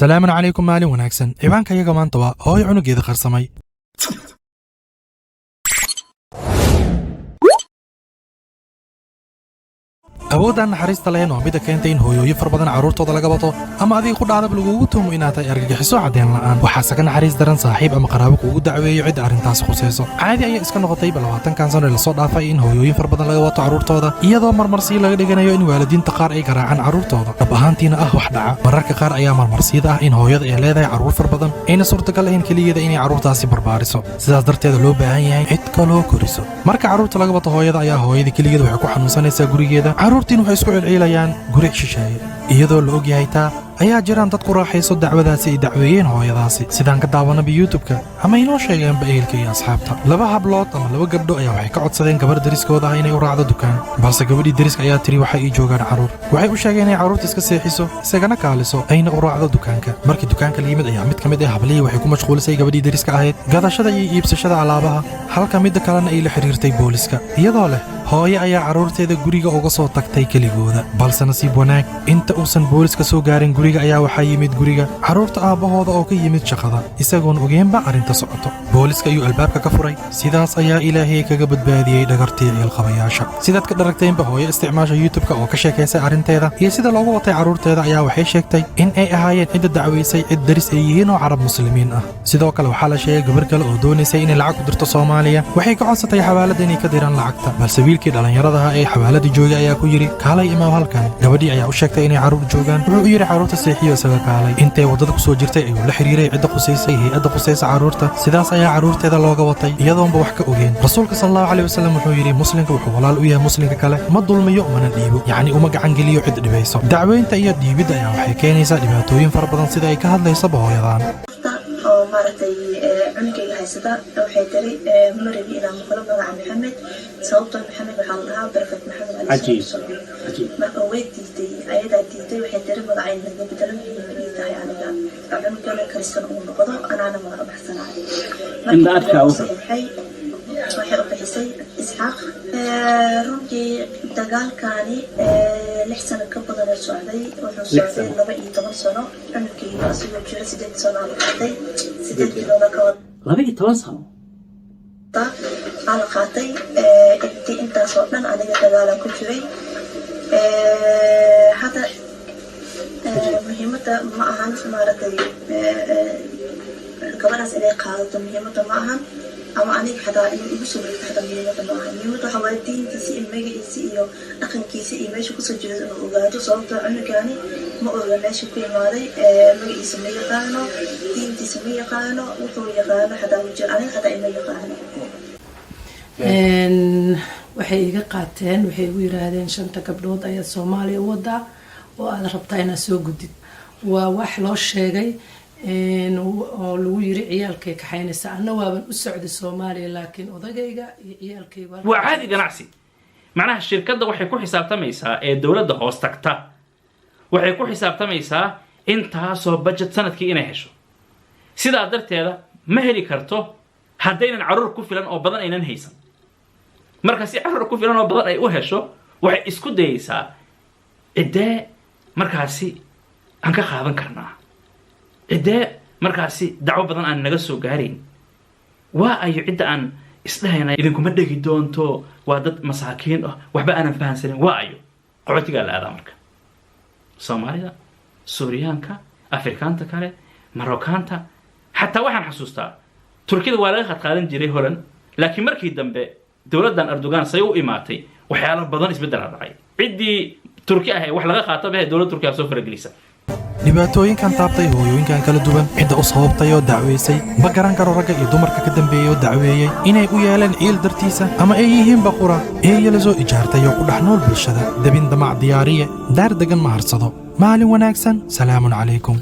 السلام عليكم مالي وناكسن عبان كيغا مانتوا هوي عنقيدا خرسمي awoodaan naxariista lahayn oo mida keentay in hooyooyin far badan carruurtooda laga bato ama adiga ku dhacdaba lagugu tuumo inaad tahay argagixiso cadeen la'aan waxaase ka naxariis daran saaxiib ama qaraabo kuugu dacweeyo cid arrintaasi khusayso caadi ayaa iska noqotay 20 sano ee lasoo dhaafay in hooyooyin far badan laga wato carruurtooda iyadoo marmarsii laga dhiganayo in waalidiinta qaar ay garaacaan carruurtooda dhab ahaantiina ah wax dhaca mararka qaar ayaa marmarsiyada ah in hooyada ay leedahay carruur far badan ayna suurtagal ahayn keligeeda inay carruurtaasi barbaariso sidaas darteeda loo baahan yahay cid kaloo koriso marka carruurta laga wato hooyada ayaa hooyada keligeeda waxay ku xanuunsanaysaa gurigeeda carruurtiin waxay isku celceelayaan guri shisheeye iyadoo la og yahay taa ayaa jiraan dad ku raaxayso dacwadaasi ay dacweeyeen hooyadaasi sidaan ka daawanaba YouTube-ka ama inoo sheegeenba ehelka iyo asxaabta laba hablood ama laba gabdho ayaa waxay ka codsadeen gabar dariskooda ah inay u raacdo dukaan balse gabadhii dariska ayaa tiri waxay ii joogaan carruur waxay u sheegeen inay carruurta iska seexiso isagana kaaliso ayna u raacdo dukaanka markii dukaanka la yimid ayaa mid ka mid ah hablihii waxay ku mashquulisay gabadhii dariska ahayd gadashada iyo iibsashada alaabaha halka midda kalena ay la xiriirtay booliska iyadoo leh hooyo ayaa carruurteeda guriga uga soo tagtay keligooda balse nasiib wanaag inta uusan booliska soo gaarin guriga ayaa waxaa yimid guriga carruurta aabbahooda oo ka yimid shaqada isagoon ogeenba arrinta socoto booliska ayuu albaabka ka furay sidaas ayaa ilaahay kaga badbaadiyey dhagartii ciilqabayaasha sidaad ka dharagteenba hooyo isticmaasha YouTube-ka oo ka sheekaysay arrinteeda iyo sida loogu watay carruurteeda ayaa waxay sheegtay in ay ahaayeen cidda dacwaysay cid daris ay yihiin oo carab muslimiin ah sidoo kale waxaa la sheegay gabar kale oo doonaysay inay lacag u dirto Soomaaliya waxay ka codsatay xawaalada inay ka diraan lacagta balse wiilkii dhalinyarada ah ee xawaalada joogay ayaa ku yiri kaalay imaam halkan gabadhii ayaa u sheegtay inay carruur joogaan wuxuu u yiri carruurta seexiyo isaga kaalay intay wadada ku soo jirtay ayuu la xiriiray cidda qusaysay hay'adda qusaysa carruurta sidaas ayaa carruurteeda looga watay iyadoonba wax ka ogeen rasuulka sallallahu alayhi wasallam wuxuu yiri muslimka wuxuu walaal u yahay muslimka kale ma dulmiyo mana dhiibo yacni uma gacan geliyo cid dhibayso dacweynta iyo dhiibidda ayaa waxay keenaysaa dhibaatooyin fara badan sida ay ka hadlaysaba hooyadaan oo maaragtay cunugayga haysata waxay tiri marabi inaan maqlo magaca maxamed sababtoo maxamed waxaa la dhahaa barfet maxamed ali marka way diiday ayadaa diiday waxay tiri magacay naga bedelo muhiima ii tahay aniga cunugana karistan uu noqdo anaana magaca baxsanahay waxay u bixisay isxaaq runtii dagaalkaani 6 sano ka badan socday wuxuu socday 12 sano cunugayga asigoo jira 8 sano la qaatay 8 bilood ka wada 12 sano aan qaatay intaas oo dhan aniga dagaal ku jiray hada muhiimada ma ahan maaragtay gabadhaas inay qaadato muhiimada ma ahan ama aniga xataa in igu soo wareegto xataa muhiimada ma ahan muhiimada waxaa waaye diintiisa iyo magaciisa iyo dhaqankiisa iyo meesha kusoo jeedo inuu ogaado sababtoo cunugani ma oga meesha ku imaaday magaciisa ma yaqaano diintiisa ma yaqaano wuxuu yaqaano xataa wajir aniga xataa ima yaqaano waxay iga qaateen waxay igu yiraahdeen 5 gabdhood ayaa Soomaaliya wadaa oo aad rabtaa inaad soo gudid waa wax loo sheegay oo lagu yiri ciyaalkay ka xaynaysa anna waaban u socday Soomaaliya laakiin odagayga iyo ciyaalkayga waa caadi ganacsi macnaha shirkadda waxay ku xisaabtamaysaa ee dawladda hoos tagta waxay ku xisaabtamaysaa intaasoo budget sanadkii inay hesho sidaa darteeda ma heli karto haddaynan carruur ku filan oo badan aynan haysan marka si carruur ku filan oo badan ay u hesho waxay isku dayaysaa cidee markaasi aan ka qaadan karnaa cidee markaasi dacwo badan aan naga soo gaarayn waa ayo cidda aan isdhahayna idinkuma dhegi doonto waa dad masaakiin ah waxba aanan fahansanin waa ayo qaxootigaa la aadaa marka Soomaalida Suuriyaanka Afrikaanta kale Marookaanta xataa waxaan xasuustaa Turkida waa laga qaadan jiray Holland laakiin markii dambe dawladdan Erdogan say u imaatay waxyaalo badan isbedel dhacay ciddii Turki ah wax laga qaato baa dawladda Turkiga soo faragelisa dhibaatooyinkan taabtay hooyooyinkan kala duwan cidda u sababtay oo dacweysay ma garan karo ragga iyo dumarka ka dambeeyay oo dacweeyay inay u yeeleen ciil dartiisa ama ay yihiin baqura ee la soo ijaartay oo ku dhex nool bulshada dabin damac diyaariye daar degan ma harsado maalin wanaagsan salaamun calaykum